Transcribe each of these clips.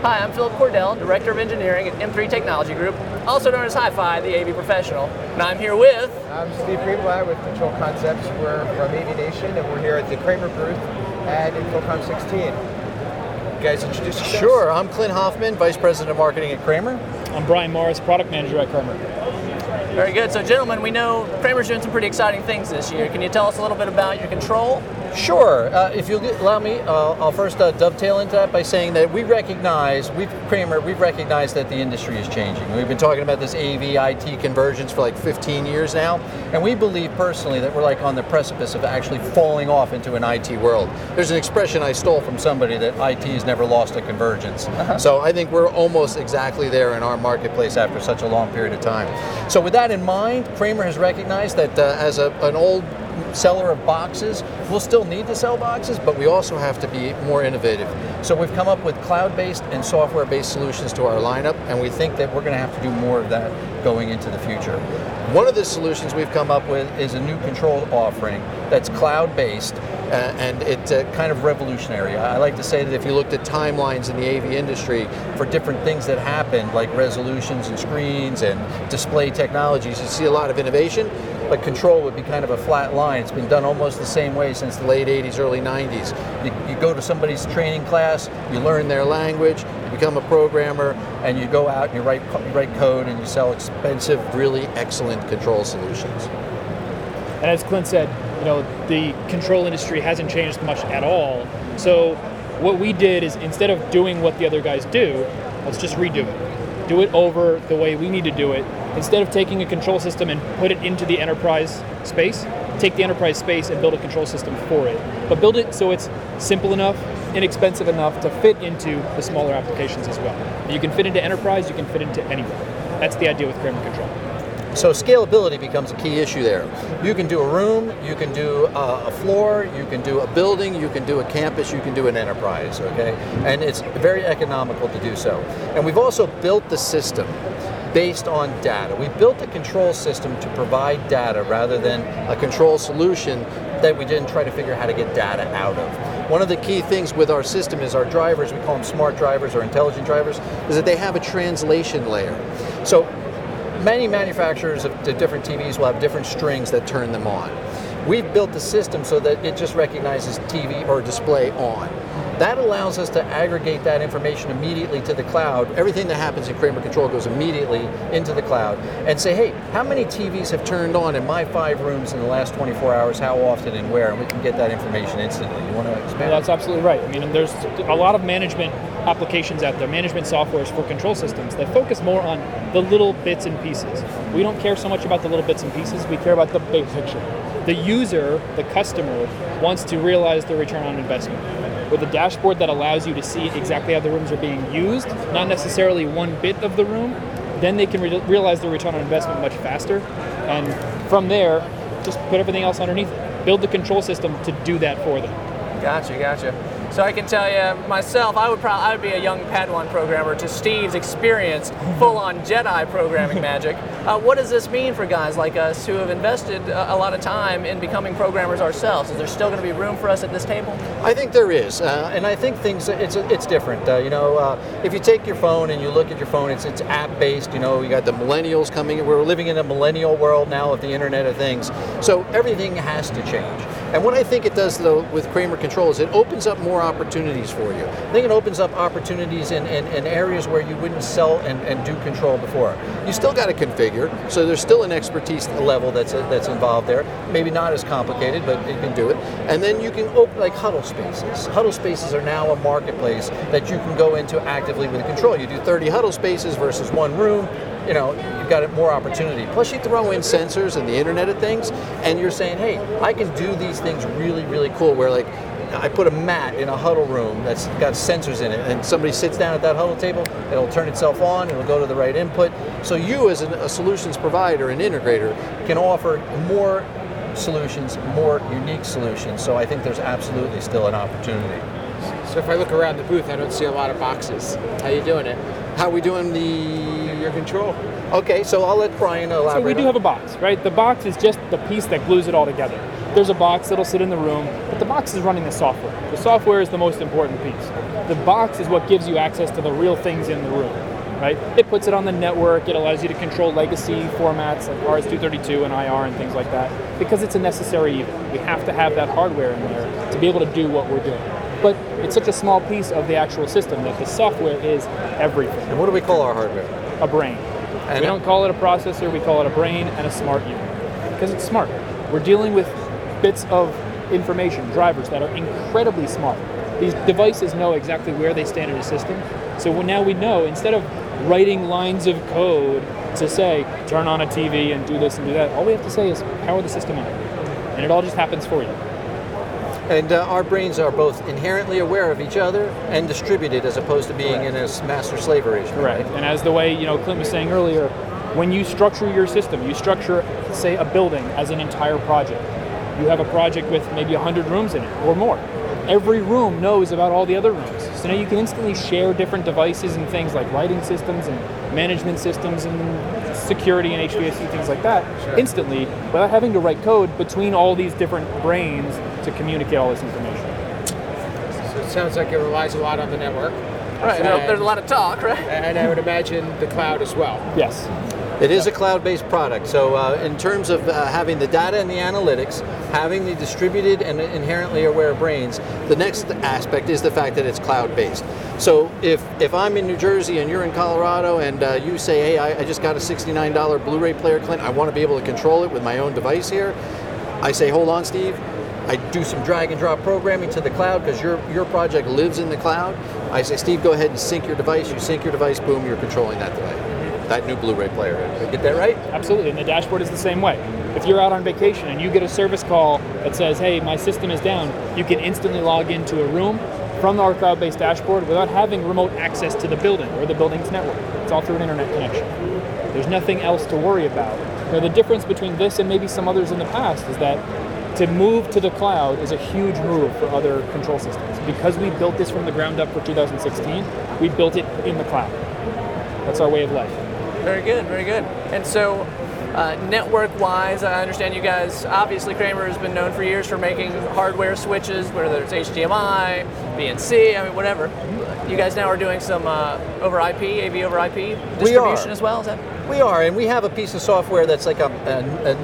Hi, I'm Philip Cordell, Director of Engineering at M3 Technology Group, also known as Hi-Fi, the AV professional. And I'm here with... I'm Steve Greenblatt with Control Concepts. We're from AVNation, and we're here at the Kramer booth at InfoComm16. You guys introduce yourselves? Sure, I'm Clint Hoffman, Vice President of Marketing at Kramer. I'm Brian Morris, Product Manager at Kramer. Very good. So gentlemen, we know Kramer's doing some pretty exciting things this year. Can you tell us a little bit about your control? Sure. If you'll allow me, I'll first dovetail into that by saying that Kramer, we've recognized that the industry is changing. We've been talking about this AV IT convergence for like 15 years now, and we believe personally that we're like on the precipice of actually falling off into an IT world. There's an expression I stole from somebody that IT has never lost a convergence. So I think we're almost exactly there in our marketplace after such a long period of time. So with that in mind, Kramer has recognized that as an old seller of boxes, we'll still need to sell boxes, but we also have to be more innovative. So we've come up with cloud-based and software-based solutions to our lineup, and we think that we're going to have to do more of that going into the future. One of the solutions we've come up with is a new control offering that's cloud-based, and it's kind of revolutionary. I like to say that if you looked at timelines in the AV industry for different things that happen, like resolutions and screens and display technologies, you see a lot of innovation, but control would be kind of a flat line. It's been done almost the same way since the late 80s, early 90s. You go to somebody's training class, you learn their language, you become a programmer, and you go out and you write code and you sell expensive, really excellent control solutions. And as Clint said, the control industry hasn't changed much at all. So what we did is, instead of doing what the other guys do, let's just redo it. Do it over the way we need to do it. Instead of taking a control system and put it into the enterprise space, take the enterprise space and build a control system for it. But build it so it's simple enough, inexpensive enough to fit into the smaller applications as well. You can fit into enterprise, you can fit into anywhere. That's the idea with Kramer Control. So scalability becomes a key issue there. You can do a room, you can do a floor, you can do a building, you can do a campus, you can do an enterprise, okay? And it's very economical to do so. And we've also built the system based on data. We built a control system to provide data rather than a control solution that we didn't try to figure out how to get data out of. One of the key things with our system is our drivers, we call them smart drivers or intelligent drivers, is that they have a translation layer. So many manufacturers of the different TVs will have different strings that turn them on. We've built the system so that it just recognizes TV or display on. That allows us to aggregate that information immediately to the cloud. Everything that happens in Kramer Control goes immediately into the cloud and say, hey, how many TVs have turned on in my 5 rooms in the last 24 hours, how often and where? And we can get that information instantly. You want to expand? That's absolutely right. I mean, there's a lot of management applications out there, management softwares for control systems that focus more on the little bits and pieces. We don't care so much about the little bits and pieces, we care about the big picture. The user, the customer, wants to realize their return on investment. With a dashboard that allows you to see exactly how the rooms are being used, not necessarily one bit of the room, then they can realize their return on investment much faster. And from there, just put everything else underneath it. Build the control system to do that for them. Gotcha. So I can tell you myself, I would be a young Padawan programmer to Steve's experienced full-on Jedi programming magic. What does this mean for guys like us who have invested a lot of time in becoming programmers ourselves? Is there still going to be room for us at this table? I think there is, and I think it's different. If you take your phone and you look at your phone, it's app-based. You got the millennials coming in. We're living in a millennial world now of the Internet of Things. So everything has to change. And what I think it does, though, with Kramer Control is it opens up more opportunities for you. I think it opens up opportunities in areas where you wouldn't sell and do control before. You still got to configure, so there's still an expertise level that's involved there. Maybe not as complicated, but you can do it. And then you can open like huddle spaces. Huddle spaces are now a marketplace that you can go into actively with control. You do 30 huddle spaces versus one room. You've got more opportunity. Plus you throw in sensors and the Internet of Things, and you're saying, hey, I can do these things really, really cool, where like I put a mat in a huddle room that's got sensors in it, and somebody sits down at that huddle table, it'll turn itself on, it'll go to the right input. So you as a solutions provider and integrator can offer more solutions, more unique solutions. So I think there's absolutely still an opportunity. So if I look around the booth, I don't see a lot of boxes. How you doing it? How are we doing your control? Okay, so I'll let Brian elaborate. So we do have a box, right? The box is just the piece that glues it all together. there's a box that'll sit in the room, but the box is running the software. The software is the most important piece. The box is what gives you access to the real things in the room, right? It puts it on the network, it allows you to control legacy formats like RS-232 and IR and things like that, because it's a necessary evil. We have to have that hardware in there to be able to do what we're doing. But it's such a small piece of the actual system that the software is everything. And what do we call our hardware? A brain. And we don't call it a processor, we call it a brain and a smart unit. Because it's smart. We're dealing with bits of information, drivers that are incredibly smart. These devices know exactly where they stand in a system. So now we know, instead of writing lines of code to say, turn on a TV and do this and do that, all we have to say is power the system on. And it all just happens for you. And our brains are both inherently aware of each other and distributed, as opposed to being in a master-slave arrangement. Correct. Right? And as the way Clint was saying earlier, when you structure your system, you structure, say, a building as an entire project. You have a project with maybe 100 rooms in it or more. Every room knows about all the other rooms. So now you can instantly share different devices and things like lighting systems and management systems and security and HVAC, things like that, instantly, without having to write code between all these different brains to communicate all this information. So it sounds like it relies a lot on the network. Right, there's a lot of talk, right? And I would imagine the cloud as well. Yes. It is a cloud-based product. So in terms of having the data and the analytics, having the distributed and inherently aware brains, the next aspect is the fact that it's cloud-based. So if I'm in New Jersey and you're in Colorado and you say, hey, I just got a $69 Blu-ray player, Clint, I want to be able to control it with my own device here, I say, hold on, Steve. I do some drag and drop programming to the cloud because your project lives in the cloud. I say, Steve, go ahead and sync your device. You sync your device, boom, you're controlling that device. That new Blu-ray player. Did I get that right? Absolutely, and the dashboard is the same way. If you're out on vacation and you get a service call that says, hey, my system is down, you can instantly log into a room from our cloud-based dashboard without having remote access to the building or the building's network. It's all through an internet connection. There's nothing else to worry about. Now, the difference between this and maybe some others in the past is that to move to the cloud is a huge move for other control systems. Because we built this from the ground up for 2016, we built it in the cloud. That's our way of life. Very good, very good. And so, network-wise, I understand you guys, obviously Kramer has been known for years for making hardware switches, whether it's HDMI, BNC, I mean, whatever. You guys now are doing some over IP, AV over IP distribution as well, is that? We are, and we have a piece of software that's like a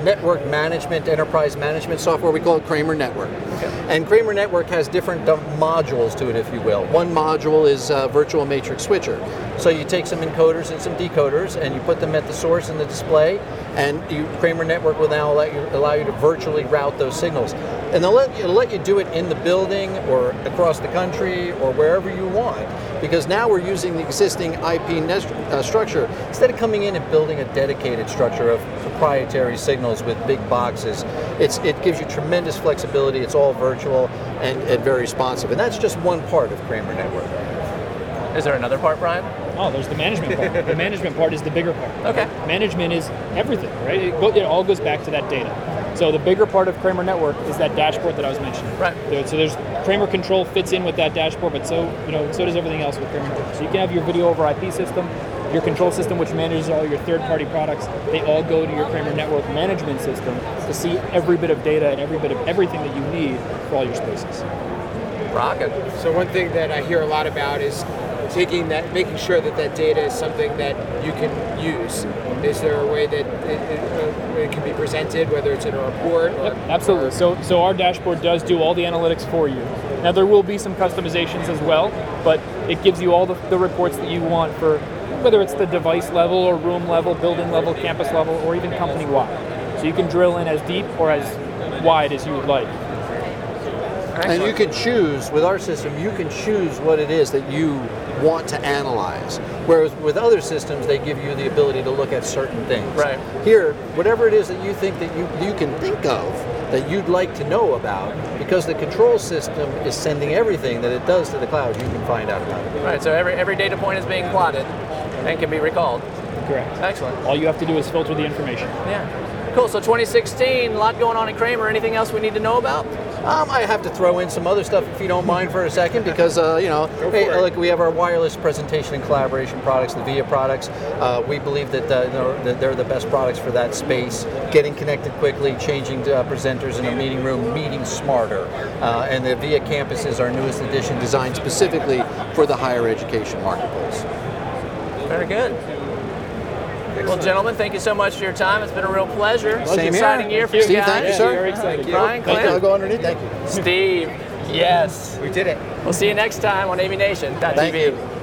network management, enterprise management software. We call it Kramer Network. Okay. And Kramer Network has different modules to it, if you will. One module is virtual matrix switcher. So you take some encoders and some decoders, and you put them at the source and the display, and Kramer Network will now allow you to virtually route those signals. And they'll let you do it in the building or across the country or wherever you want, because now we're using the existing IP structure. Instead of coming in and building a dedicated structure of proprietary signals with big boxes, it gives you tremendous flexibility. It's all virtual and very responsive. And that's just one part of Kramer Network. Is there another part, Brian? Oh, there's the management part. The management part is the bigger part. Okay. Management is everything, right? It all goes back to that data. So the bigger part of Kramer Network is that dashboard that I was mentioning. Right. So there's Kramer Control fits in with that dashboard, but so does everything else with Kramer Network. So you can have your video over IP system, your control system, which manages all your third-party products. They all go to your Kramer Network management system to see every bit of data and every bit of everything that you need for all your spaces. Rocket. So one thing that I hear a lot about is making sure that data is something that you can use. Is there a way that it can be presented, whether it's in a report? Or, yep, absolutely. So our dashboard does do all the analytics for you. Now there will be some customizations as well, but it gives you all the reports that you want for whether it's the device level or room level, building level, campus level, or even company-wide. So you can drill in as deep or as wide as you would like. And you can choose, with our system, you can choose what it is that you want to analyze. Whereas with other systems, they give you the ability to look at certain things. Right. Here, whatever it is that you think that you can think of that you'd like to know about, because the control system is sending everything that it does to the cloud, you can find out about it. Right, so every data point is being plotted and can be recalled. Correct. Excellent. All you have to do is filter the information. Yeah. Cool, so 2016, a lot going on in Kramer. Anything else we need to know about? I have to throw in some other stuff if you don't mind for a second, because hey, look, we have our wireless presentation and collaboration products, the VIA products. We believe that, that they're the best products for that space. Getting connected quickly, changing presenters in a meeting room, meeting smarter. And the VIA Campus is our newest edition, designed specifically for the higher education marketplace. Very good. Well, gentlemen, thank you so much for your time. It's been a real pleasure. It's an Same exciting here. year for you Steve, guys. thank you, sir. Very excited. Brian, Thank you. Clint, I'll go underneath. Thank you. Steve, yes. We did it. We'll see you next time on AVNation.tv. Thank you.